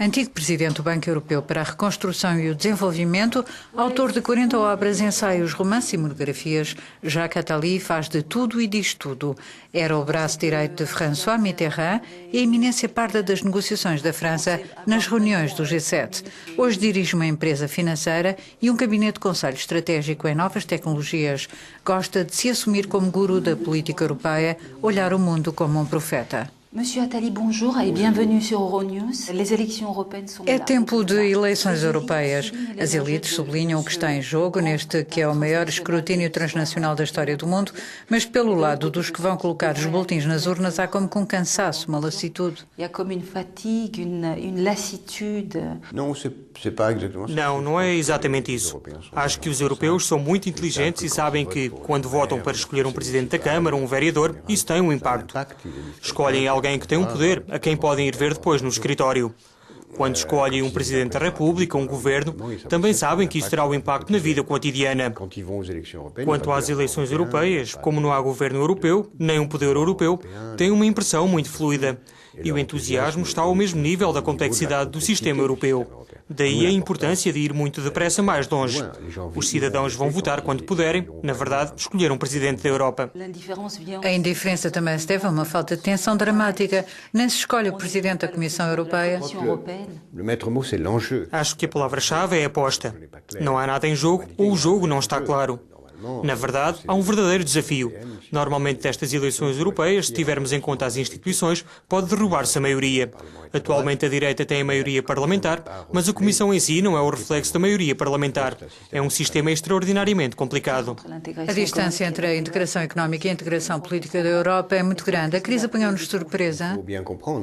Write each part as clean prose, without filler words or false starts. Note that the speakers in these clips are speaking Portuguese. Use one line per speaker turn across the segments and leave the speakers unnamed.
Antigo presidente do Banco Europeu para a Reconstrução e o Desenvolvimento, autor de 40 obras, ensaios, romances e monografias, Jacques Attali faz de tudo e diz tudo. Era o braço direito de François Mitterrand e a eminência parda das negociações da França nas reuniões do G7. Hoje dirige uma empresa financeira e um gabinete de conselho estratégico em novas tecnologias. Gosta de se assumir como guru da política europeia, olhar o mundo como um profeta.
Monsieur Attali, bonjour et bienvenue sur Euronews. Les élections européennes sont
É tempo de eleições europeias. As elites sublinham o que está em jogo neste que é o maior escrutínio transnacional da história do mundo, mas pelo lado dos que vão colocar os boletins nas urnas há como que um cansaço, uma lassitude.
Il y a comme une fatigue, une lassitude.
Não, não é exatamente isso. Acho que os europeus são muito inteligentes e sabem que, quando votam para escolher um presidente da Câmara ou um vereador, isso tem um impacto. Escolhem alguém que tem um poder, a quem podem ir ver depois no escritório. Quando escolhem um presidente da República ou um governo, também sabem que isso terá um impacto na vida cotidiana. Quanto às eleições europeias, como não há governo europeu, nem um poder europeu, têm uma impressão muito fluida. E o entusiasmo está ao mesmo nível da complexidade do sistema europeu. Daí a importância de ir muito depressa mais longe. Os cidadãos vão votar quando puderem, na verdade, escolher um presidente da Europa.
A indiferença também se deve a uma falta de tensão dramática. Nem se escolhe o presidente da Comissão Europeia.
Acho que a palavra-chave é aposta. Não há nada em jogo ou o jogo não está claro. Na verdade, há um verdadeiro desafio. Normalmente, nestas eleições europeias, se tivermos em conta as instituições, pode derrubar-se a maioria. Atualmente, a direita tem a maioria parlamentar, mas a Comissão em si não é o reflexo da maioria parlamentar. É um sistema extraordinariamente complicado.
A distância entre a integração económica e a integração política da Europa é muito grande. A crise apanhou-nos de surpresa.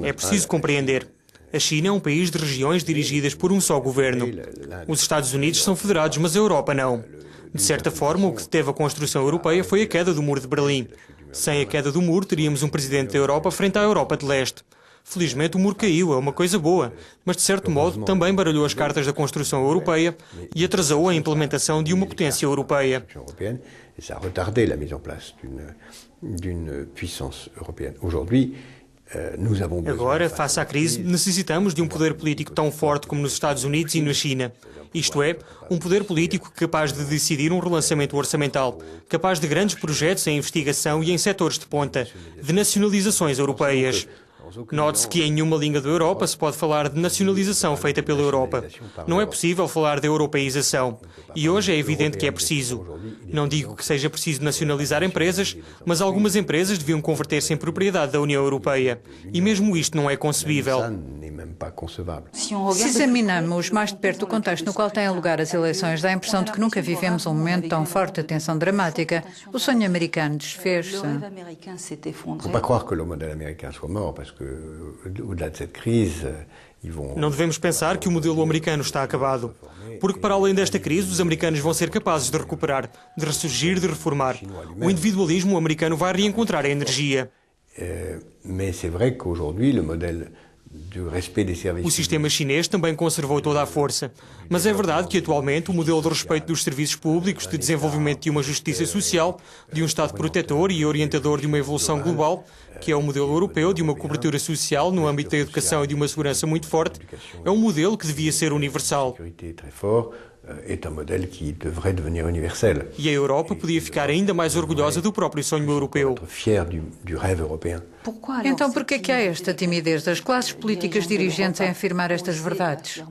É preciso compreender. A China é um país de regiões dirigidas por um só governo. Os Estados Unidos são federados, mas a Europa não. De certa forma, o que teve a construção europeia foi a queda do Muro de Berlim. Sem a queda do muro, teríamos um presidente da Europa frente à Europa de Leste. Felizmente, o muro caiu, é uma coisa boa, mas de certo modo também baralhou as cartas da construção europeia e atrasou a implementação de uma potência europeia. Agora, face à crise, necessitamos de um poder político tão forte como nos Estados Unidos e na China. Isto é, um poder político capaz de decidir um relançamento orçamental, capaz de grandes projetos em investigação e em setores de ponta, de nacionalizações europeias. Note-se que em nenhuma língua da Europa se pode falar de nacionalização feita pela Europa. Não é possível falar de europeização. E hoje é evidente que é preciso. Não digo que seja preciso nacionalizar empresas, mas algumas empresas deviam converter-se em propriedade da União Europeia. E mesmo isto não é concebível.
Se examinamos mais de perto o contexto no qual têm lugar as eleições, dá a impressão de que nunca vivemos um momento tão forte de tensão dramática. O sonho americano desfez-se.
Não devemos pensar que o modelo americano está acabado. Porque, para além desta crise, os americanos vão ser capazes de recuperar, de ressurgir, de reformar. O individualismo americano vai reencontrar a energia. O sistema chinês também conservou toda a força. Mas é verdade que, atualmente, o modelo de respeito dos serviços públicos, de desenvolvimento de uma justiça social, de um Estado protetor e orientador de uma evolução global, que é o modelo europeu de uma cobertura social no âmbito da educação e de uma segurança muito forte, é um modelo que devia ser universal. E a Europa podia ficar ainda mais orgulhosa do próprio sonho europeu.
Então, por que é que há esta timidez das classes políticas dirigentes em afirmar estas verdades?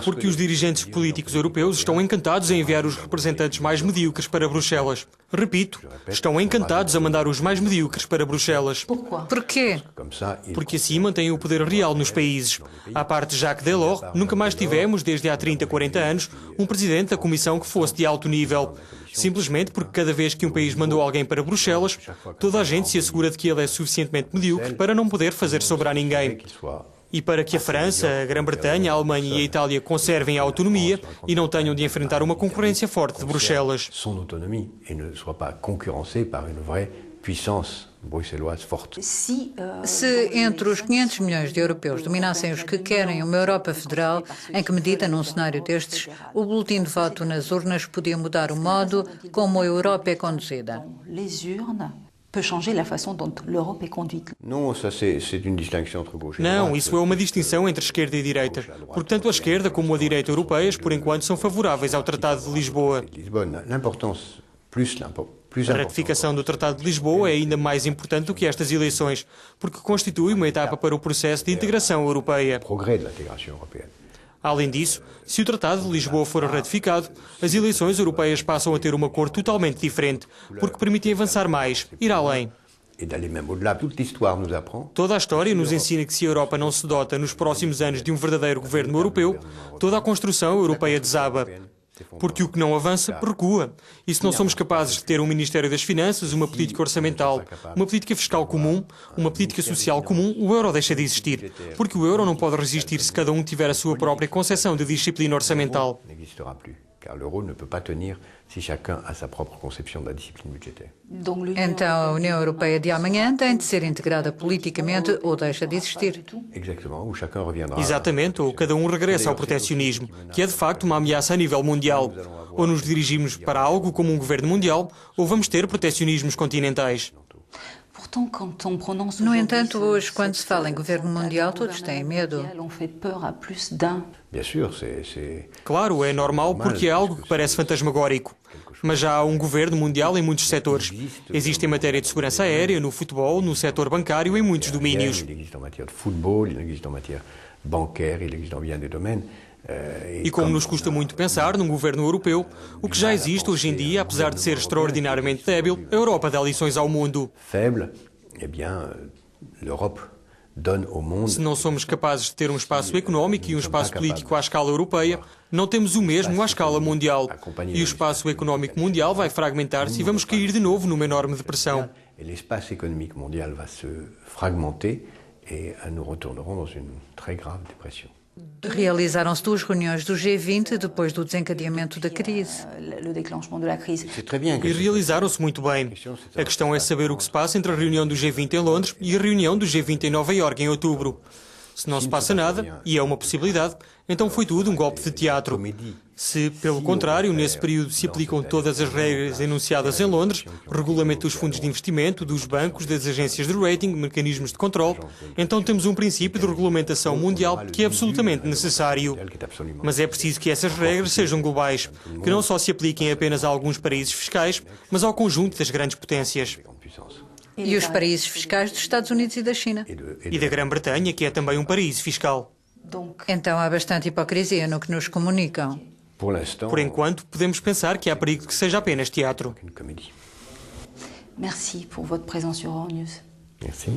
Porque os dirigentes políticos europeus estão encantados em enviar os representantes mais medíocres para Bruxelas. Repito, estão encantados a mandar os mais medíocres para Bruxelas.
Porquê?
Porque assim mantêm o poder real nos países. À parte de Jacques Delors, nunca mais tivemos, desde há 30, 40 anos, um presidente da Comissão que fosse de alto nível. Simplesmente porque cada vez que um país mandou alguém para Bruxelas, toda a gente se assegura de que ele é suficientemente medíocre para não poder fazer sobrar a ninguém. E para que a França, a Grã-Bretanha, a Alemanha e a Itália conservem a autonomia e não tenham de enfrentar uma concorrência forte de Bruxelas.
Se entre os 500 milhões de europeus dominassem os que querem uma Europa federal, em que medida, num cenário destes, o boletim de voto nas urnas podia mudar o modo como a Europa é conduzida?
peut changer la façon dont l'Europe est conduite.
Não,
isso é uma distinção entre esquerda e direita, porque tanto a esquerda como a direita europeias, por enquanto, são favoráveis ao Tratado de Lisboa. A ratificação do Tratado de Lisboa é ainda mais importante do que estas eleições, porque constitui uma etapa para o processo de integração europeia. Além disso, se o Tratado de Lisboa for ratificado, as eleições europeias passam a ter uma cor totalmente diferente, porque permitem avançar mais, ir além. Toda a história nos ensina que se a Europa não se dota nos próximos anos de um verdadeiro governo europeu, toda a construção europeia desaba. Porque o que não avança, recua. E se não somos capazes de ter um Ministério das Finanças, uma política orçamental, uma política fiscal comum, uma política social comum, o euro deixa de existir. Porque o euro não pode resistir se cada um tiver a sua própria concepção de disciplina orçamental.
Car l'euro ne peut pas tenir si chacun a sa propre conception da discipline budgétaire.
Então a União Europeia de amanhã tem de ser integrada politicamente ou deixa de existir.
Exatamente, ou cada um regressa ao protecionismo, que é de facto uma ameaça a nível mundial. Ou nos dirigimos para algo como um governo mundial, ou vamos ter protecionismos continentais.
No entanto, hoje, quando se fala em governo mundial, todos têm medo.
Claro, é normal porque é algo que parece fantasmagórico. Mas já há um governo mundial em muitos setores. Existe em matéria de segurança aérea, no futebol, no setor bancário e em muitos domínios. E como nos custa muito pensar num governo europeu, o que já existe hoje em dia, apesar de ser extraordinariamente débil, a Europa dá lições ao mundo. Se não somos capazes de ter um espaço económico e um espaço político à escala europeia, não temos o mesmo à escala mundial. E o espaço económico mundial vai fragmentar-se e vamos cair de novo numa enorme depressão.
L'espace économique mondial va se fragmenter et nous retournerons dans une très grave dépression.
Realizaram-se 2 reuniões do G20 depois do desencadeamento da crise.
E realizaram-se muito bem. A questão é saber o que se passa entre a reunião do G20 em Londres e a reunião do G20 em Nova Iorque em outubro. Se não se passa nada, e é uma possibilidade, então foi tudo um golpe de teatro. Se, pelo contrário, nesse período se aplicam todas as regras enunciadas em Londres, regulamento dos fundos de investimento, dos bancos, das agências de rating, mecanismos de controle, então temos um princípio de regulamentação mundial que é absolutamente necessário. Mas é preciso que essas regras sejam globais, que não só se apliquem apenas a alguns paraísos fiscais, mas ao conjunto das grandes potências.
E os paraísos fiscais dos Estados Unidos e da China.
E da Grã-Bretanha, que é também um paraíso fiscal.
Então há bastante hipocrisia no que nos comunicam.
Por enquanto, podemos pensar que há perigo de que seja apenas teatro.
Merci pour votre présence sur Euronews.
Merci.